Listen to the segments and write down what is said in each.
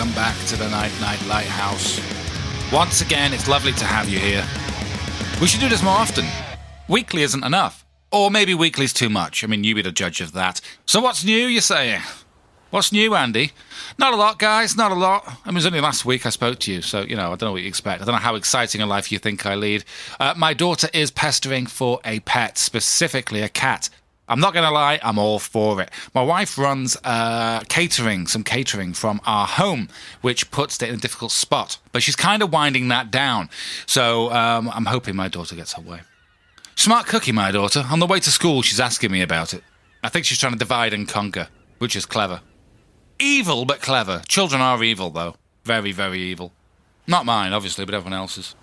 welcome back to the Night Lighthouse. Once again, it's lovely to have you here. We should do this more often. Weekly isn't enough. Or maybe weekly's too much. I mean, you be the judge of that. So what's new, you're saying? What's new, Andy? Not a lot, guys, not a lot. I mean, it was only last week I spoke to you, so, I don't know what you expect. I don't know how exciting a life you think I lead. My daughter is pestering for a pet, specifically a cat. I'm not going to lie, I'm all for it. My wife runs some catering from our home, which puts it in a difficult spot. But she's kind of winding that down. So I'm hoping my daughter gets her way. Smart cookie, my daughter. On the way to school, she's asking me about it. I think she's trying to divide and conquer, which is clever. Evil, but clever. Children are evil, though. Very, very evil. Not mine, obviously, but everyone else's.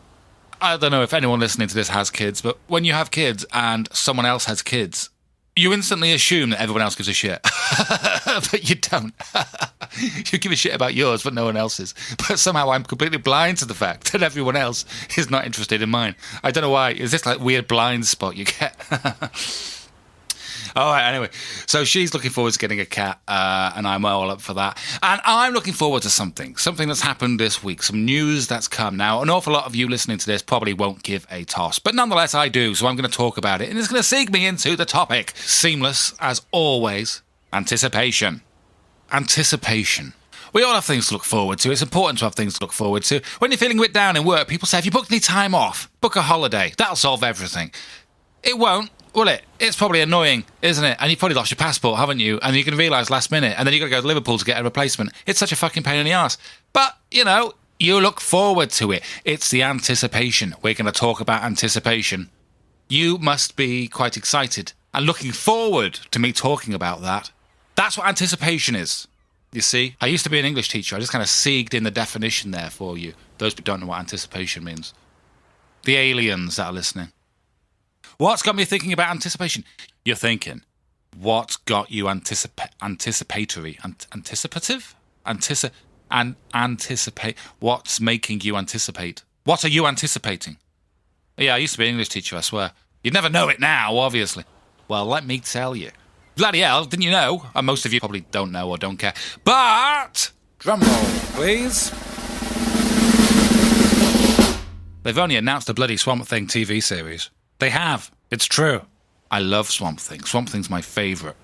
I don't know if anyone listening to this has kids, but when you have kids and someone else has kids, you instantly assume that everyone else gives a shit. But you don't. You give a shit about yours, but no one else's. But somehow I'm completely blind to the fact that everyone else is not interested in mine. I don't know why. Is this like weird blind spot you get? All right, anyway. So she's looking forward to getting a cat, and I'm all up for that. And I'm looking forward to something that's happened this week, some news that's come. Now, an awful lot of you listening to this probably won't give a toss, but nonetheless I do, so I'm going to talk about it, and it's going to segue me into the topic. Seamless, as always, anticipation. Anticipation. We all have things to look forward to. It's important to have things to look forward to. When you're feeling a bit down in work, people say, have you booked any time off? Book a holiday. That'll solve everything. It won't. Will it? It's probably annoying, isn't it? And you've probably lost your passport, haven't you? And you can realise last minute, and then you've got to go to Liverpool to get a replacement. It's such a fucking pain in the arse. But, you look forward to it. It's the anticipation. We're going to talk about anticipation. You must be quite excited and looking forward to me talking about that. That's what anticipation is. You see? I used to be an English teacher. I just kind of segged in the definition there for you. Those who don't know what anticipation means. The aliens that are listening. What's got me thinking about anticipation? You're thinking, what's got you anticipatory? Anticipative? Anticipate. What's making you anticipate? What are you anticipating? Yeah, I used to be an English teacher, I swear. You'd never know it now, obviously. Well, let me tell you. Bloody hell, didn't you know? And most of you probably don't know or don't care. But, drum roll, please. They've only announced a bloody Swamp Thing TV series. They have. It's true. I love Swamp Thing. Swamp Thing's my favourite.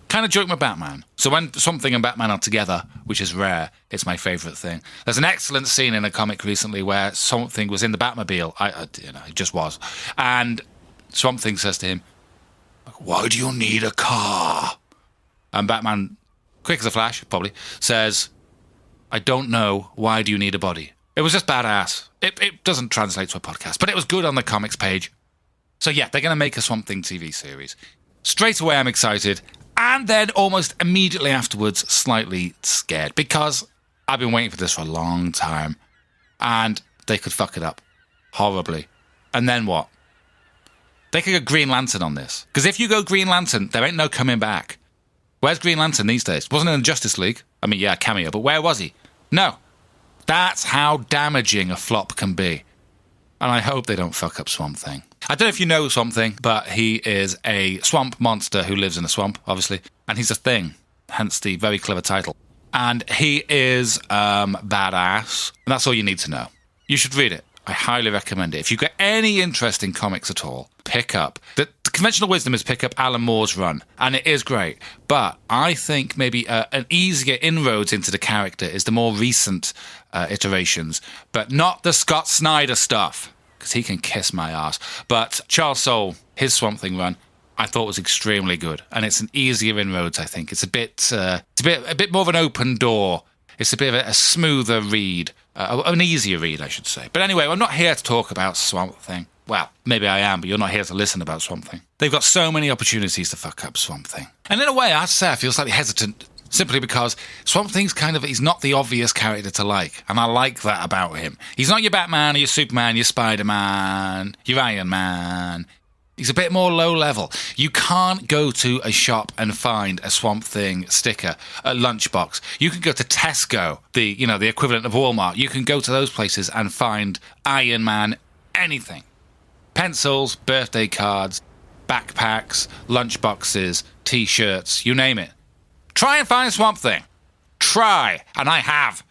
Kind of joke with Batman. So when Swamp Thing and Batman are together, which is rare, it's my favourite thing. There's an excellent scene in a comic recently where Swamp Thing was in the Batmobile. It just was. And Swamp Thing says to him, why do you need a car? And Batman, quick as a flash, probably, says, I don't know. Why do you need a body? It was just badass. It doesn't translate to a podcast, but it was good on the comics page. So yeah, they're going to make a Swamp Thing TV series. Straight away I'm excited, and then almost immediately afterwards slightly scared, because I've been waiting for this for a long time, and they could fuck it up horribly. And then what? They could go Green Lantern on this, because if you go Green Lantern, there ain't no coming back. Where's Green Lantern these days? Wasn't in the Justice League. I mean, yeah, cameo, but where was he? No. That's how damaging a flop can be. And I hope they don't fuck up Swamp Thing. I don't know if you know Swamp Thing, but he is a swamp monster who lives in a swamp, obviously. And he's a thing, hence the very clever title. And he is badass. And that's all you need to know. You should read it. I highly recommend it. If you've got any interest in comics at all, pick up. The conventional wisdom is pick up Alan Moore's run. And it is great. But I think maybe an easier inroads into the character is the more recent iterations. But not the Scott Snyder stuff, because he can kiss my ass. But Charles Soule, his Swamp Thing run, I thought was extremely good. And it's an easier inroads, I think. It's a bit more of an open door. It's a bit of a smoother read. An easier read, I should say. But anyway, I'm not here to talk about Swamp Thing. Well, maybe I am, but you're not here to listen about Swamp Thing. They've got so many opportunities to fuck up Swamp Thing. And in a way, I have to say, I feel slightly hesitant, simply because Swamp Thing's he's not the obvious character to like. And I like that about him. He's not your Batman, or your Superman, your Spider-Man, your Iron Man. He's a bit more low level. You can't go to a shop and find a Swamp Thing sticker, a lunchbox. You can go to Tesco, the equivalent of Walmart. You can go to those places and find Iron Man anything. Pencils, birthday cards, backpacks, lunchboxes, T-shirts, you name it. Try and find Swamp Thing. Try, and I have.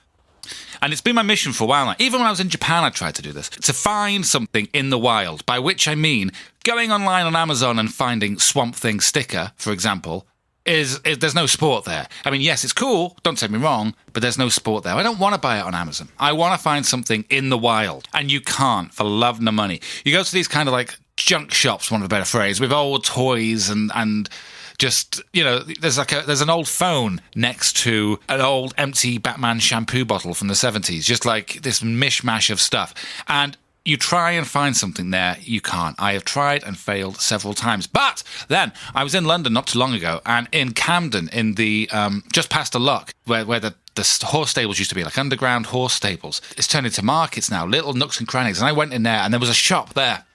And it's been my mission for a while now. Even when I was in Japan, I tried to do this. To find something in the wild, by which I mean going online on Amazon and finding Swamp Thing sticker, for example, is there's no sport there. I mean, yes, it's cool, don't take me wrong, but there's no sport there. I don't want to buy it on Amazon. I want to find something in the wild. And you can't, for love nor money. You go to these kind of like junk shops, one of the better phrase, with old toys and just, you know, there's an old phone next to an old empty Batman shampoo bottle from the 70s, just like this mishmash of stuff. And you try and find something there, you can't. I have tried and failed several times. But then I was in London not too long ago, and in Camden, in the just past the lock, where the horse stables used to be, like underground horse stables. It's turned into markets now, little nooks and crannies. And I went in there, and there was a shop there,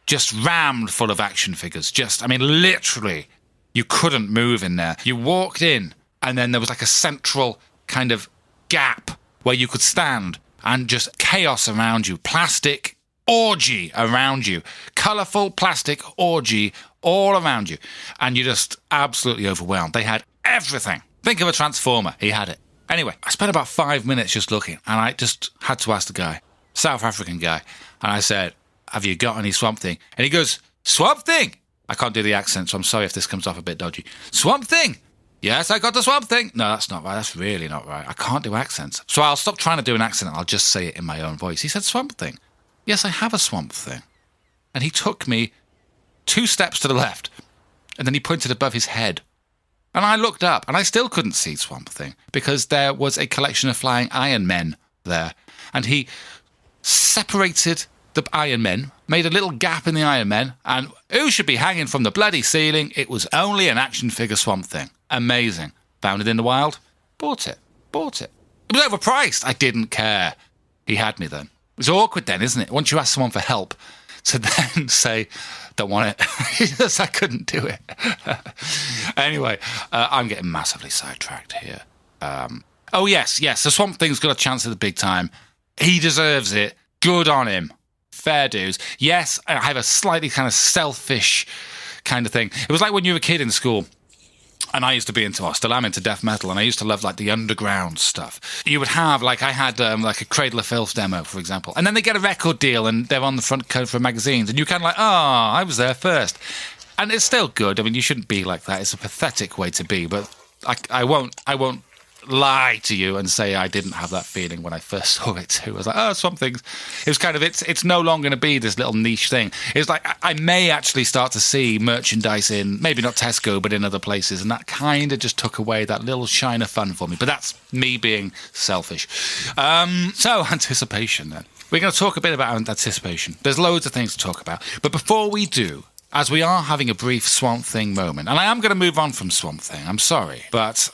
just rammed full of action figures. Literally. You couldn't move in there. You walked in, and then there was like a central kind of gap where you could stand, and just chaos around you. Plastic orgy around you. Colourful plastic orgy all around you. And you're just absolutely overwhelmed. They had everything. Think of a transformer. He had it. Anyway, I spent about 5 minutes just looking, and I just had to ask the guy, South African guy, and I said, have you got any Swamp Thing? And he goes, Swamp Thing? I can't do the accent, so I'm sorry if this comes off a bit dodgy. Swamp Thing? Yes, I got the Swamp Thing. No, that's not right. That's really not right. I can't do accents. So I'll stop trying to do an accent and I'll just say it in my own voice. He said, Swamp Thing. Yes, I have a Swamp Thing. And he took me 2 steps to the left, and then he pointed above his head. And I looked up, and I still couldn't see Swamp Thing, because there was a collection of flying Iron Men there. And he separated the Iron Men, made a little gap in the Iron Men, and who should be hanging from the bloody ceiling? It was only an action figure Swamp Thing. Amazing. Found it in the wild. Bought it. It was overpriced. I didn't care. He had me then. It's awkward then, isn't it? Once you ask someone for help, to then say, don't want it. I couldn't do it. Anyway, I'm getting massively sidetracked here. Oh, yes. The Swamp Thing's got a chance at the big time. He deserves it. Good on him. Fair dues. Yes, I have a slightly kind of selfish kind of thing. It was like when you were a kid in school, and I used to be into, I still am into death metal, and I used to love like the underground stuff. You would have, like I had like a Cradle of Filth demo, for example, and then they get a record deal and they're on the front cover for magazines, and you're kind of like, oh, I was there first. And it's still good. I mean, you shouldn't be like that. It's a pathetic way to be, but I won't lie to you and say I didn't have that feeling when I first saw it too. I was like, oh, something. It was kind of, it's no longer going to be this little niche thing. It's like I may actually start to see merchandise in, maybe not Tesco, but in other places, and that kind of just took away that little shine of fun for me. But that's me being selfish. So anticipation then. We're going to talk a bit about anticipation. There's loads of things to talk about. But before we do, as we are having a brief Swamp Thing moment, and I am going to move on from Swamp Thing, I'm sorry, but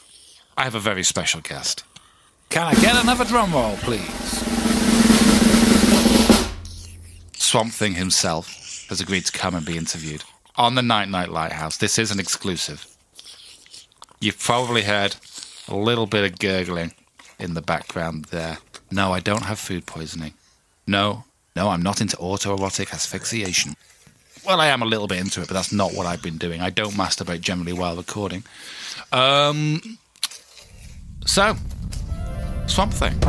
I have a very special guest. Can I get another drum roll, please? Swamp Thing himself has agreed to come and be interviewed on the Night Night Lighthouse. This is an exclusive. You've probably heard a little bit of gurgling in the background there. No, I don't have food poisoning. No, I'm not into autoerotic asphyxiation. Well, I am a little bit into it, but that's not what I've been doing. I don't masturbate generally while recording. So, Swamp Thing.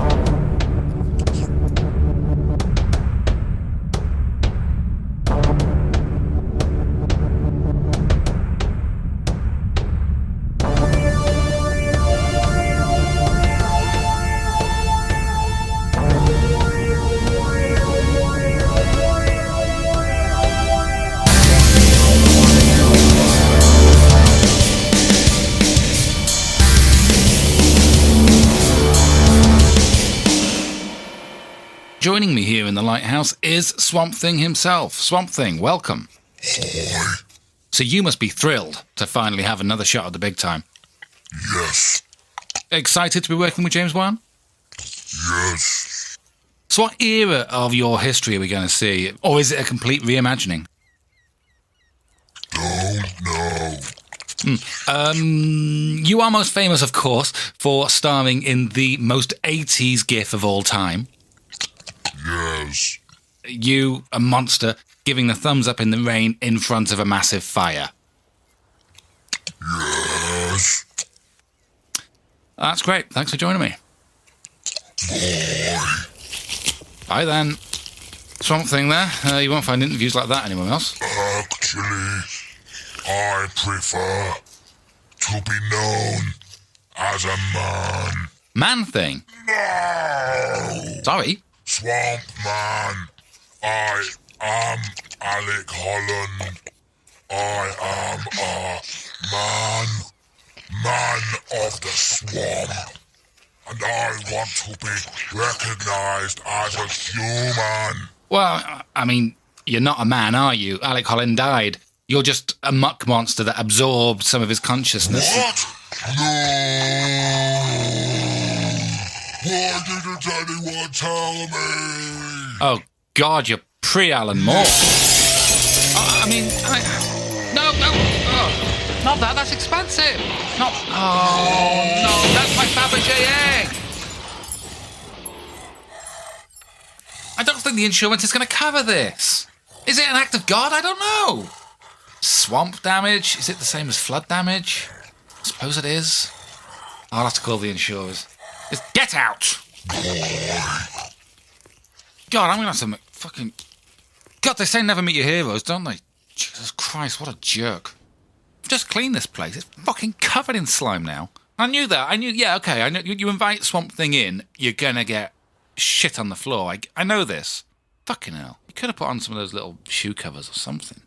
Joining me here in the lighthouse is Swamp Thing himself. Swamp Thing, welcome. Hi. So you must be thrilled to finally have another shot at the big time. Yes. Excited to be working with James Wan? Yes. So what era of your history are we going to see? Or is it a complete reimagining? Don't know. You are most famous, of course, for starring in the most 80s gif of all time. Yes. You, a monster, giving the thumbs up in the rain in front of a massive fire. Yes. That's great. Thanks for joining me. Boy. Bye then. Swamp Thing there. You won't find interviews like that anywhere else. Actually, I prefer to be known as a man. Man Thing? No! Sorry. Swamp Man. I am Alec Holland. I am a man of the swamp. And I want to be recognized as a human. Well, I mean, you're not a man, are you? Alec Holland died. You're just a muck monster that absorbed some of his consciousness. What? No! Why didn't anyone tell me? Oh, God, you're pre-Alan Moore. No, oh, not that, that's expensive. Not, oh, no, that's my Fabergé egg. I don't think the insurance is going to cover this. Is it an act of God? I don't know. Swamp damage? Is it the same as flood damage? I suppose it is. I'll have to call the insurers. Just get out! God, I'm going to have to fucking... God, they say never meet your heroes, don't they? Jesus Christ, what a jerk. Just clean this place. It's fucking covered in slime now. I knew that. Yeah, okay. I know you invite Swamp Thing in, you're going to get shit on the floor. I know this. Fucking hell. You could have put on some of those little shoe covers or something.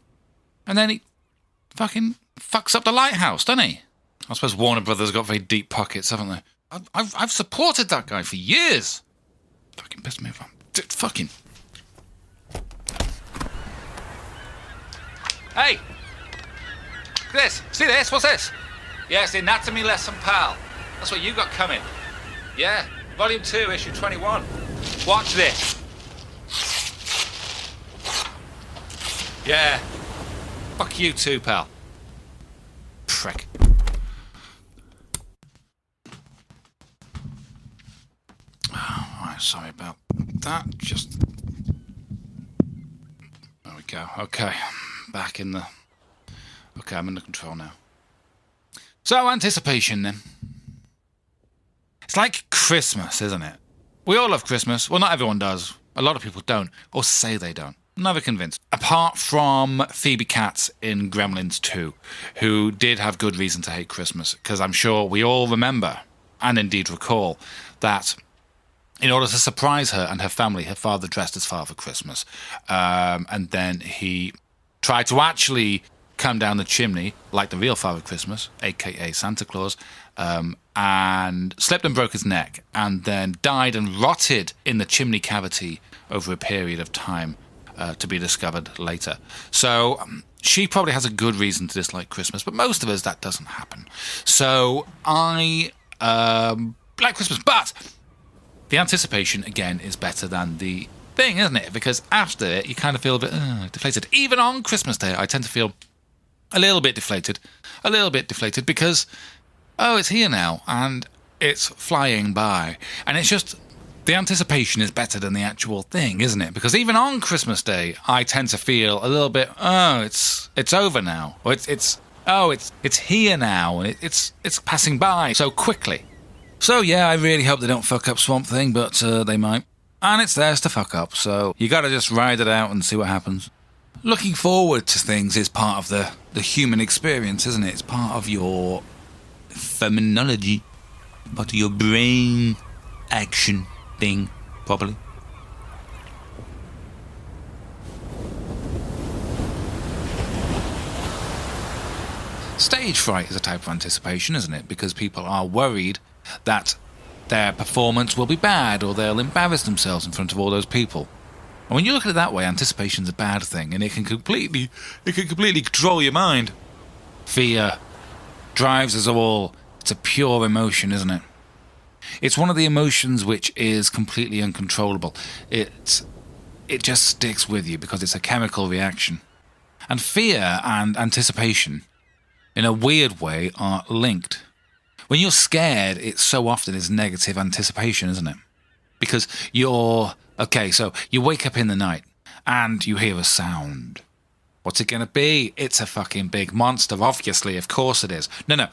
And then he fucking fucks up the lighthouse, doesn't he? I suppose Warner Brothers got very deep pockets, haven't they? I've supported that guy for years. Fucking pissed me off. Fucking... Hey! This! See this? What's this? Yes, the Anatomy Lesson, pal. That's what you got coming. Yeah, Volume 2, Issue 21. Watch this. Yeah. Fuck you too, pal. Prick. Oh, right, sorry about that. Just... There we go. Okay. Back in the... Okay, I'm under control now. So, anticipation then. It's like Christmas, isn't it? We all love Christmas. Well, not everyone does. A lot of people don't. Or say they don't. Never convinced. Apart from Phoebe Cates in Gremlins 2, who did have good reason to hate Christmas, because I'm sure we all remember, and indeed recall, that in order to surprise her and her family, her father dressed as Father Christmas. And then he tried to actually come down the chimney like the real Father Christmas, a.k.a. Santa Claus, and slipped and broke his neck, and then died and rotted in the chimney cavity over a period of time to be discovered later. So she probably has a good reason to dislike Christmas, but most of us, that doesn't happen. So I like Christmas, but the anticipation, again, is better than the thing, isn't it? Because after it, you kind of feel a bit deflated. Even on Christmas Day, I tend to feel a little bit deflated because, oh, it's here now, and it's flying by. And it's just, the anticipation is better than the actual thing, isn't it? Because even on Christmas Day, I tend to feel a little bit, oh, it's over now. Or it's here now, and it's passing by so quickly. So yeah, I really hope they don't fuck up Swamp Thing, but they might. And it's theirs to fuck up, so you gotta just ride it out and see what happens. Looking forward to things is part of the human experience, isn't it? It's part of your phenomenology, part of your brain action thing, probably. Stage fright is a type of anticipation, isn't it? Because people are worried that their performance will be bad or they'll embarrass themselves in front of all those people. And when you look at it that way, anticipation's a bad thing, and it can completely control your mind. Fear drives us all. It's a pure emotion, isn't it? It's one of the emotions which is completely uncontrollable. It just sticks with you because it's a chemical reaction. And fear and anticipation, in a weird way, are linked. When you're scared, it so often is negative anticipation, isn't it? Because okay, so you wake up in the night and you hear a sound. What's it going to be? It's a fucking big monster, obviously, of course it is. No.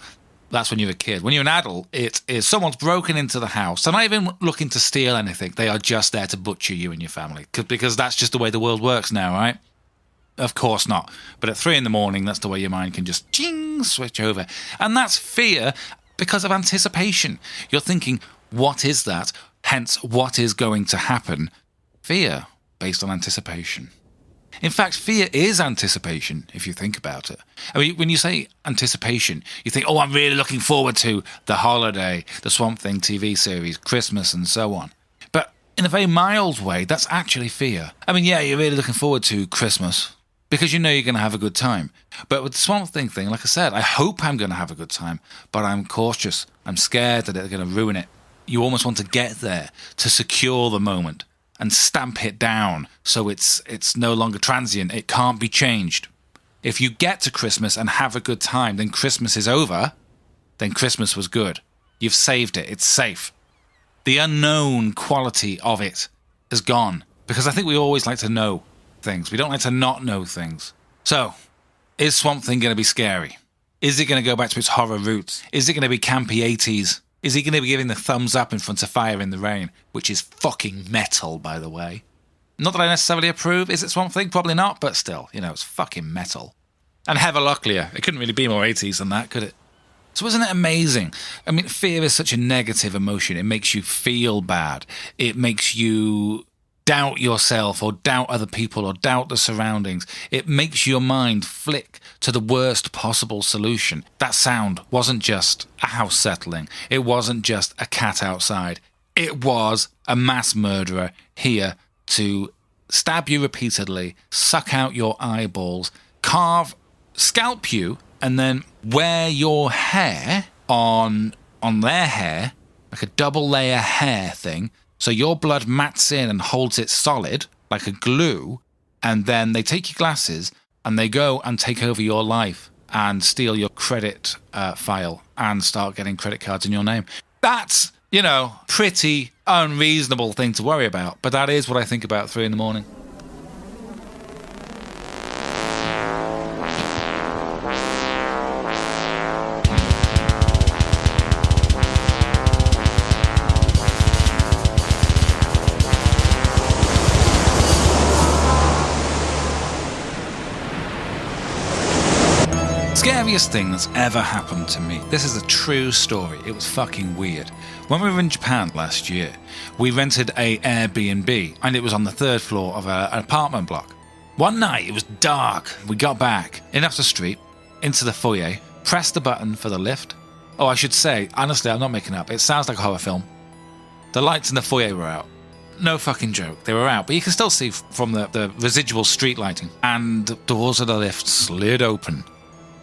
That's when you're a kid. When you're an adult, it is someone's broken into the house. They're not even looking to steal anything. They are just there to butcher you and your family. Because that's just the way the world works now, right? Of course not. But at 3 a.m, that's the way your mind can just ching, switch over. And that's fear because of anticipation. You're thinking, what is that? Hence, what is going to happen? Fear based on anticipation. In fact, fear is anticipation, if you think about it. I mean, when you say anticipation, you think, oh, I'm really looking forward to the holiday, the Swamp Thing TV series, Christmas, and so on. But in a very mild way, that's actually fear. I mean, yeah, you're really looking forward to Christmas because you know you're going to have a good time. But with the Swamp Thing thing, like I said, I hope I'm going to have a good time, but I'm cautious. I'm scared that they're going to ruin it. You almost want to get there to secure the moment and stamp it down so it's no longer transient. It can't be changed. If you get to Christmas and have a good time, then Christmas is over, then Christmas was good. You've saved it. It's safe. The unknown quality of it is gone because I think we always like to know things. We don't like to not know things. So, is Swamp Thing going to be scary? Is it going to go back to its horror roots? Is it going to be campy 80s? Is he going to be giving the thumbs up in front of Fire in the Rain, which is fucking metal, by the way? Not that I necessarily approve. Is it Swamp Thing? Probably not, but still, it's fucking metal. And Heather Locklear. It couldn't really be more 80s than that, could it? So isn't it amazing? I mean, fear is such a negative emotion. It makes you feel bad. It makes you doubt yourself or doubt other people or doubt the surroundings. It makes your mind flick to the worst possible solution. That sound wasn't just a house settling. It wasn't just a cat outside. It was a mass murderer here to stab you repeatedly, suck out your eyeballs, scalp you, and then wear your hair on their hair, like a double layer hair thing, so your blood mats in and holds it solid, like a glue, and then they take your glasses and they go and take over your life and steal your credit file and start getting credit cards in your name. That's, pretty unreasonable thing to worry about, but that is what I think about at 3 a.m. Scariest thing that's ever happened to me. This is a true story. It was fucking weird. When we were in Japan last year, we rented a Airbnb and it was on the 3rd floor of an apartment block. One night, it was dark. We got back, in off the street, into the foyer, pressed the button for the lift. Oh, I should say, honestly, I'm not making up. It sounds like a horror film. The lights in the foyer were out. No fucking joke. They were out, but you can still see from the residual street lighting. And the doors of the lift slid open.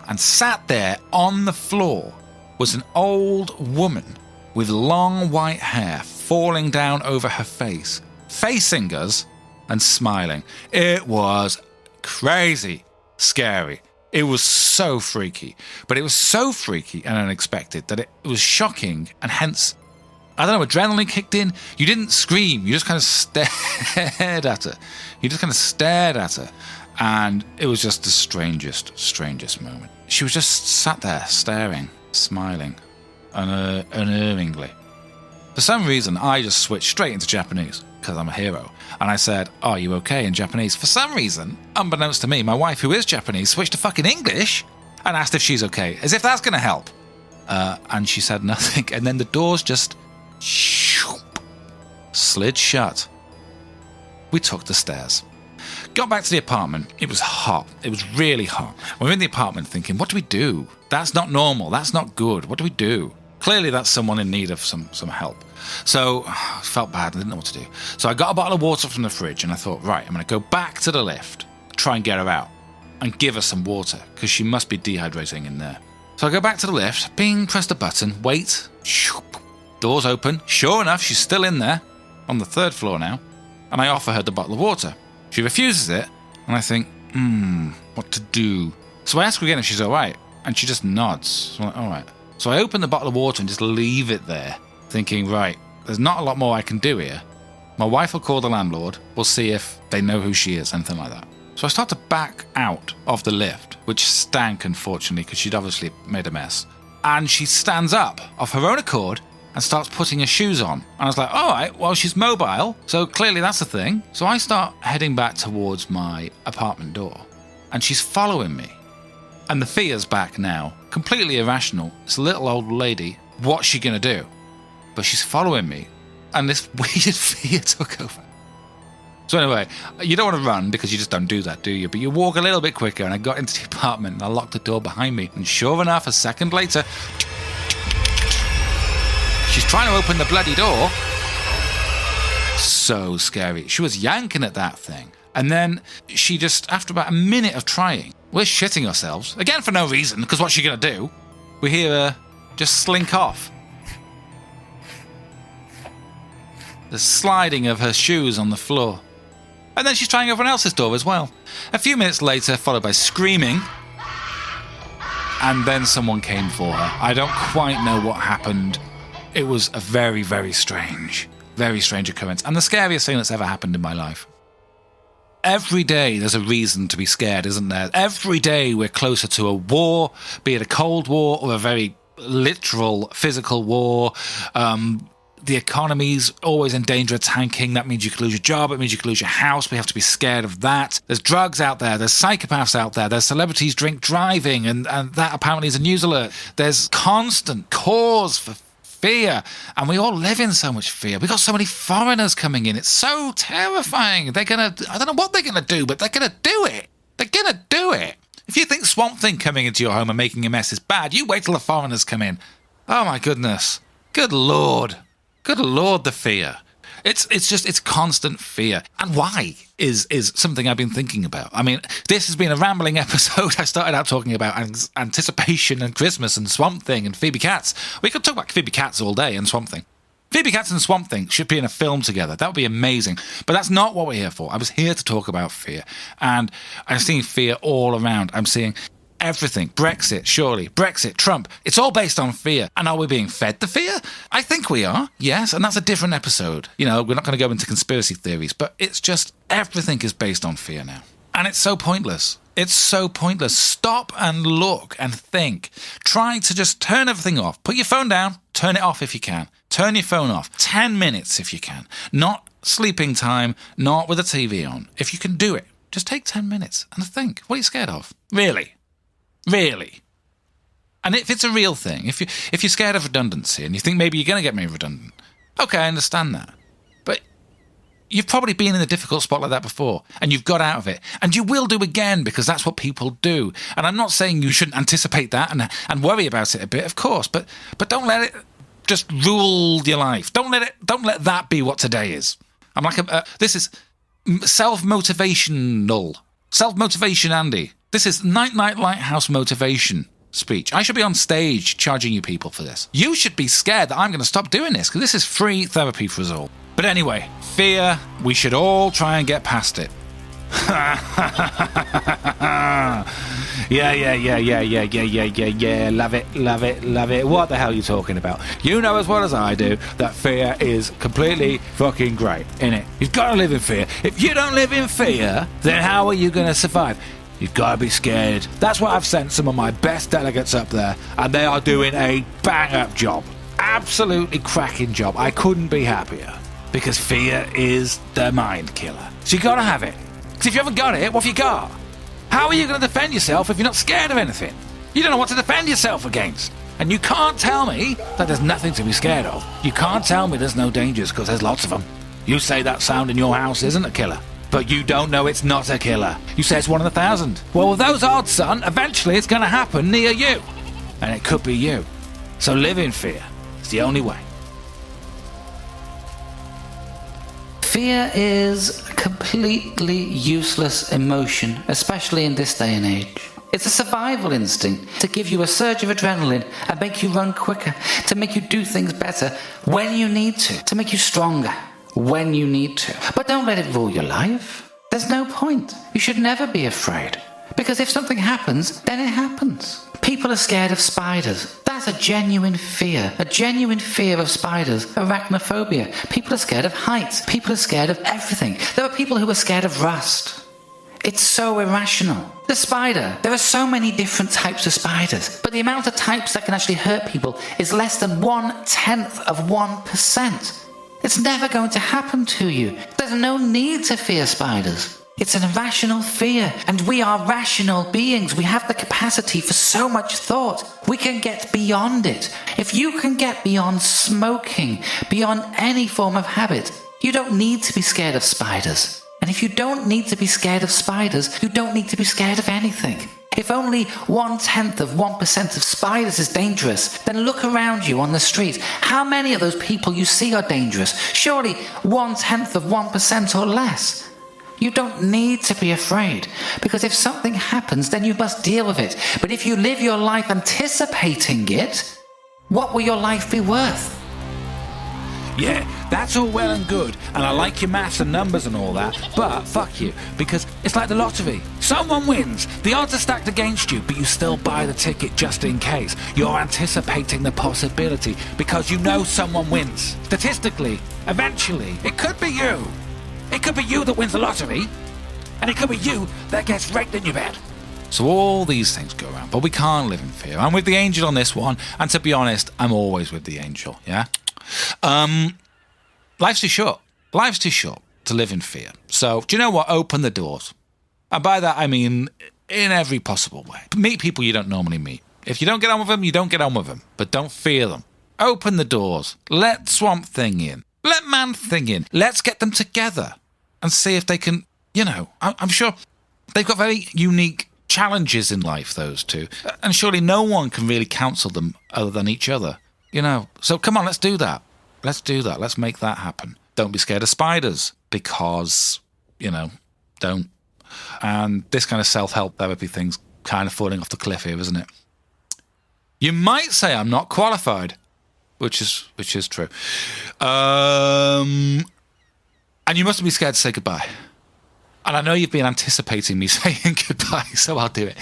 And sat there on the floor was an old woman with long white hair falling down over her face, facing us and smiling. It was crazy scary. It was so freaky. But it was so freaky and unexpected that it was shocking, and hence, I don't know, adrenaline kicked in. You didn't scream. You just kind of stared at her. And it was just the strangest moment. She was just sat there, staring, smiling, unerringly. For some reason, I just switched straight into Japanese, because I'm a hero. And I said, "Are you okay?" in Japanese. For some reason, unbeknownst to me, my wife, who is Japanese, switched to fucking English and asked if she's okay, as if that's going to help. And she said nothing. And then the doors just slid shut. We took the stairs. Got back to the apartment. It was hot. It was really hot. We're in the apartment thinking, what do we do? That's not normal. That's not good. What do we do? Clearly that's someone in need of some help. So I felt bad. I didn't know what to do. So I got a bottle of water from the fridge and I thought, right, I'm going to go back to the lift, try and get her out and give her some water because she must be dehydrating in there. So I go back to the lift, bing, press the button, wait, doors open. Sure enough, she's still in there on the 3rd floor now. And I offer her the bottle of water. She refuses it, and I think, what to do? So I ask her again if she's all right, and she just nods. So I'm like, all right. So I open the bottle of water and just leave it there, thinking, right, there's not a lot more I can do here. My wife will call the landlord. We'll see if they know who she is, anything like that. So I start to back out of the lift, which stank, unfortunately, because she'd obviously made a mess. and she stands up of her own accord and starts putting her shoes on. And I was like, all right, well, she's mobile, so clearly that's a thing. So I start heading back towards my apartment door, and she's following me. And the fear's back now, completely irrational. This little old lady, what's she going to do? But she's following me, and this weird fear took over. So anyway, you don't want to run because you just don't do that, do you? But you walk a little bit quicker, and I got into the apartment, and I locked the door behind me. And sure enough, a second later, she's trying to open the bloody door. So scary. She was yanking at that thing. And then she just, after about a minute of trying, we're shitting ourselves. Again, for no reason, because what's she going to do? We hear her just slink off. The sliding of her shoes on the floor. And then she's trying everyone else's door as well. A few minutes later, followed by screaming. And then someone came for her. I don't quite know what happened. It was a very, very strange occurrence. And the scariest thing that's ever happened in my life. Every day there's a reason to be scared, isn't there? Every day we're closer to a war, be it a Cold War or a very literal physical war. The economy's always in danger of tanking. That means you could lose your job. It means you could lose your house. We have to be scared of that. There's drugs out there. There's psychopaths out there. There's celebrities drink driving, and that apparently is a news alert. There's constant cause for fear, and we all live in so much fear. We've got so many foreigners coming in. It's so terrifying. I don't know what they're gonna do, but they're gonna do it. They're gonna do it. If you think Swamp Thing coming into your home and making a mess is bad, you wait till the foreigners come in. Oh my goodness. Good Lord, the fear. It's constant fear. And why is something I've been thinking about. I mean, this has been a rambling episode. I started out talking about anticipation and Christmas and Swamp Thing and Phoebe Cats. We could talk about Phoebe Cats all day and Swamp Thing. Phoebe Cats and Swamp Thing should be in a film together. That would be amazing. But that's not what we're here for. I was here to talk about fear. And I'm seeing fear all around. I'm seeing everything. Brexit, surely. Brexit, Trump. It's all based on fear. And are we being fed the fear? I think we are, yes. And that's a different episode. You know, we're not going to go into conspiracy theories, but it's just everything is based on fear now. And it's so pointless. It's so pointless. Stop and look and think. Try to just turn everything off. Put your phone down. Turn it off if you can. Turn your phone off. 10 minutes if you can. Not sleeping time, not with the TV on. If you can do it, just take 10 minutes and think. What are you scared of? Really? Really? And if it's a real thing, if you're scared of redundancy and you think maybe you're going to get made redundant, okay, I understand that. But you've probably been in a difficult spot like that before, and you've got out of it. And you will do again, because that's what people do. And I'm not saying you shouldn't anticipate that and worry about it a bit, of course, but don't let it just rule your life. Don't let that be what today is. I'm like, this is self-motivation, Andy. This is Night Lighthouse motivation speech. I should be on stage charging you people for this. You should be scared that I'm going to stop doing this, because this is free therapy for us all. But anyway, fear, we should all try and get past it. Yeah. Love it. What the hell are you talking about? You know as well as I do that fear is completely fucking great, innit? You've got to live in fear. If you don't live in fear, then how are you going to survive? You've got to be scared. That's why I've sent some of my best delegates up there, and they are doing a bang-up job. Absolutely cracking job. I couldn't be happier, because fear is the mind killer. So you got to have it. Because if you haven't got it, what have you got? How are you going to defend yourself if you're not scared of anything? You don't know what to defend yourself against. And you can't tell me that there's nothing to be scared of. You can't tell me there's no dangers, because there's lots of them. You say that sound in your house isn't a killer, but you don't know it's not a killer. You say it's 1 in 1,000. Well, with those odds, son, eventually it's going to happen near you. And it could be you. So live in fear. It's the only way. Fear is a completely useless emotion, especially in this day and age. It's a survival instinct to give you a surge of adrenaline and make you run quicker, to make you do things better when you need to make you stronger when you need to. But don't let it rule your life. There's no point. You should never be afraid. Because if something happens, then it happens. People are scared of spiders. That's a genuine fear of spiders. Arachnophobia. People are scared of heights. People are scared of everything. There are people who are scared of rust. It's so irrational. The spider. There are so many different types of spiders, but the amount of types that can actually hurt people is less than 1/10 of 1%. It's never going to happen to you. There's no need to fear spiders. It's an irrational fear, and we are rational beings. We have the capacity for so much thought. We can get beyond it. If you can get beyond smoking, beyond any form of habit, you don't need to be scared of spiders. And if you don't need to be scared of spiders, you don't need to be scared of anything. If only 1/10 of 1% of spiders is dangerous, then look around you on the street. How many of those people you see are dangerous? Surely 1/10 of 1% or less. You don't need to be afraid, because if something happens, then you must deal with it. But if you live your life anticipating it, what will your life be worth? Yeah, that's all well and good, and I like your maths and numbers and all that, but fuck you, because it's like the lottery. Someone wins, the odds are stacked against you, but you still buy the ticket just in case. You're anticipating the possibility, because you know someone wins. Statistically, eventually, it could be you. It could be you that wins the lottery, and it could be you that gets raped in your bed. So all these things go around, but we can't live in fear. I'm with the angel on this one, and to be honest, I'm always with the angel, yeah? Life's too short. Life's too short to live in fear. So, do you know what? Open the doors. And by that, I mean in every possible way. Meet people you don't normally meet. If you don't get on with them, you don't get on with them. But don't fear them. Open the doors. Let Swamp Thing in. Let Man Thing in. Let's get them together and see if they can, I'm sure they've got very unique challenges in life, those two. And surely no one can really counsel them other than each other. So come on, let's do that. Let's do that. Let's make that happen. Don't be scared of spiders because, don't. And this kind of self-help therapy thing's kind of falling off the cliff here, isn't it? You might say I'm not qualified, which is true. And you mustn't be scared to say goodbye. And I know you've been anticipating me saying goodbye, so I'll do it.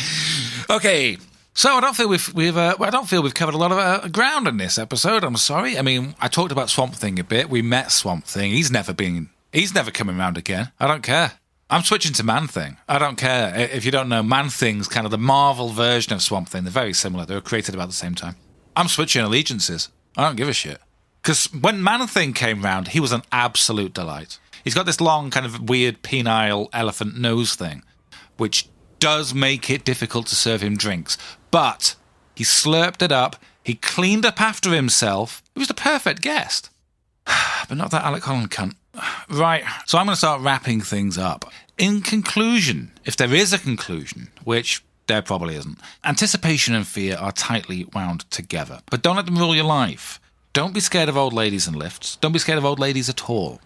Okay. So I don't feel we've covered a lot of ground in this episode. I'm sorry. I mean, I talked about Swamp Thing a bit. We met Swamp Thing. He's never coming around again. I don't care. I'm switching to Man Thing. I don't care. If you don't know, Man Thing's kind of the Marvel version of Swamp Thing. They're very similar. They were created about the same time. I'm switching allegiances. I don't give a shit. Because when Man Thing came round, he was an absolute delight. He's got this long, kind of weird, penile elephant nose thing, which does make it difficult to serve him drinks. But he slurped it up. He cleaned up after himself. He was the perfect guest. But not that Alec Holland cunt. Right, so I'm going to start wrapping things up. In conclusion, if there is a conclusion, which there probably isn't, anticipation and fear are tightly wound together. But don't let them rule your life. Don't be scared of old ladies in lifts. Don't be scared of old ladies at all.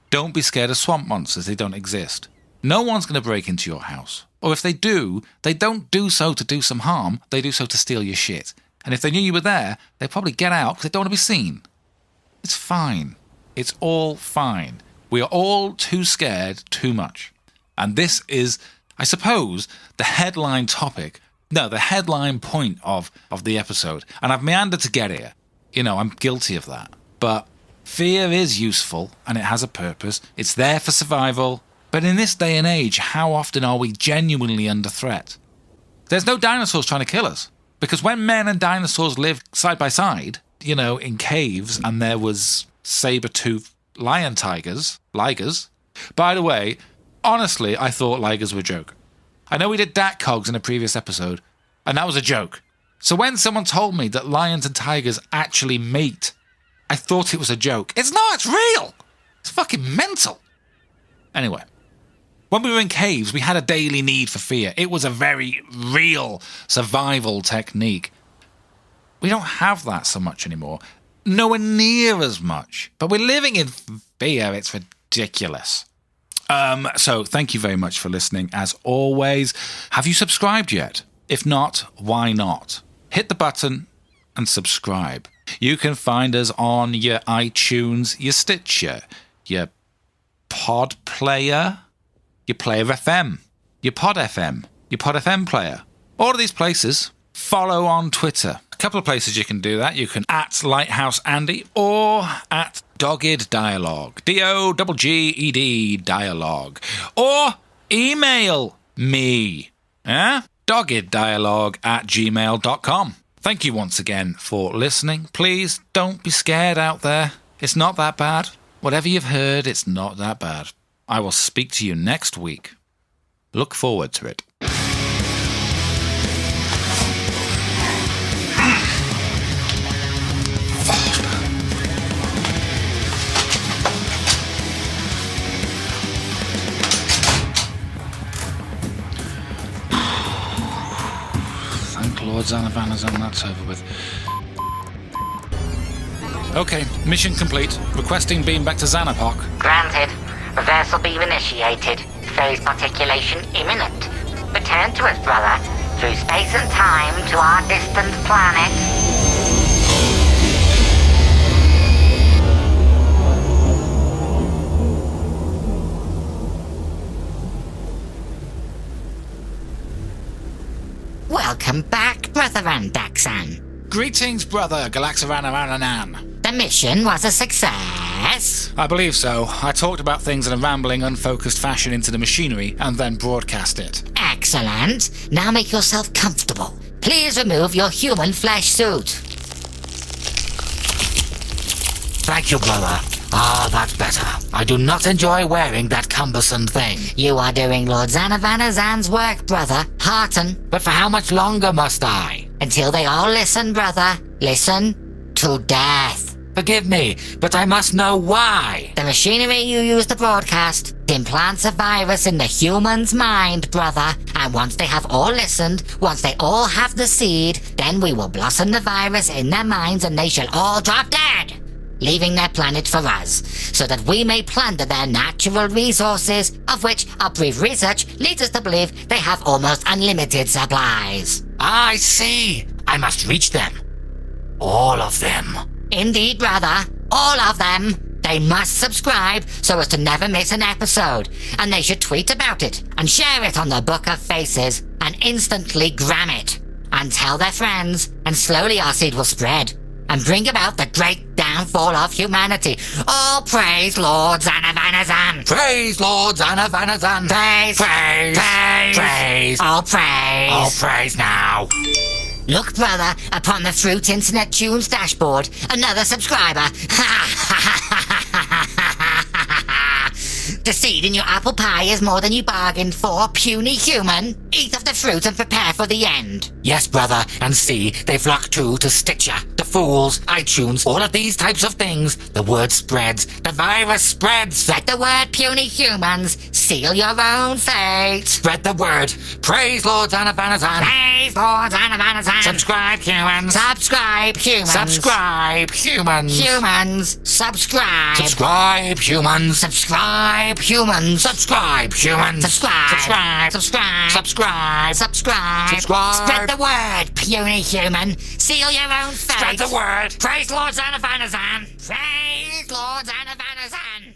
Don't be scared of swamp monsters. They don't exist. No one's going to break into your house. Or if they do, they don't do so to do some harm. They do so to steal your shit. And if they knew you were there, they'd probably get out because they don't want to be seen. It's fine. It's all fine. We are all too scared too much. And this is, I suppose, the headline point of the episode. And I've meandered to get here. I'm guilty of that. But fear is useful and it has a purpose. It's there for survival. But in this day and age, how often are we genuinely under threat? There's no dinosaurs trying to kill us. Because when men and dinosaurs lived side by side, in caves, and there was saber-toothed lion ligers. By the way, honestly, I thought ligers were a joke. I know we did dat cogs in a previous episode, and that was a joke. So when someone told me that lions and tigers actually mate, I thought it was a joke. It's not, it's real! It's fucking mental. Anyway, when we were in caves, we had a daily need for fear. It was a very real survival technique. We don't have that so much anymore. Nowhere near as much. But we're living in fear. It's ridiculous. So thank you very much for listening. As always, have you subscribed yet? If not, why not? Hit the button and subscribe. You can find us on your iTunes, your Stitcher, your Pod Player, your Player FM, your Pod FM, your Pod FM player. All of these places. Follow on Twitter. A couple of places you can do that. You can @LighthouseAndy or @Dogged Dialogue. DOGGED Dialogue. Or email Me. doggeddialogue@gmail.com. Thank you once again for listening. Please don't be scared out there. It's not that bad. Whatever you've heard, it's not that bad. I will speak to you next week. Look forward to it. Thank Lord Xanavanazan, that's over with. Okay, mission complete. Requesting beam back to Xanapok. Granted. Reversal beam initiated. Phase particulation imminent. Return to us, brother. Through space and time to our distant planet. Welcome back, Brother Randaxan. Greetings, brother Galaxaranarananan. The mission was a success. I believe so. I talked about things in a rambling, unfocused fashion into the machinery and then broadcast it. Excellent. Now make yourself comfortable. Please remove your human flesh suit. Thank you, brother. Ah, that's better. I do not enjoy wearing that cumbersome thing. You are doing Lord Xanavanazan's work, brother. Hearten. But for how much longer must I? Until they all listen, brother. Listen to death. Forgive me, but I must know why. The machinery you use to broadcast implants a virus in the human's mind, brother. And once they have all listened, once they all have the seed, then we will blossom the virus in their minds and they shall all drop dead, leaving their planet for us, so that we may plunder their natural resources, of which our brief research leads us to believe they have almost unlimited supplies. I see. I must reach them. All of them. Indeed, brother. All of them. They must subscribe so as to never miss an episode, and they should tweet about it and share it on the Book of Faces and instantly gram it and tell their friends, and slowly our seed will spread and bring about the great downfall of humanity. All praise Lord Xanavanazan. Praise Lord Xanavanazan. Praise, Praise, praise, praise. all praise. All praise now. Look, brother, upon the Fruit Internet Tunes dashboard, another subscriber. The seed in your apple pie is more than you bargained for, puny human. Eat of the fruit and prepare for the end. Yes, brother, and see, they flock too to Stitcher, the Fools, iTunes, all of these types of things. The word spreads. The virus spreads. Spread the word, puny humans. Seal your own fate. Spread the word. Praise Lord Xanavanazan. Praise Lord Xanavanazan. Subscribe, humans. Subscribe, humans. Subscribe, humans. Humans. Subscribe. Subscribe, humans. Subscribe, humans. Subscribe, humans. Subscribe. Subscribe. Subscribe. Subscribe. Subscribe. Subscribe. Spread the word, puny human. Seal your own fate. Spread the word. Praise Lord Xanavanazan. Praise Lord Xanavanazan.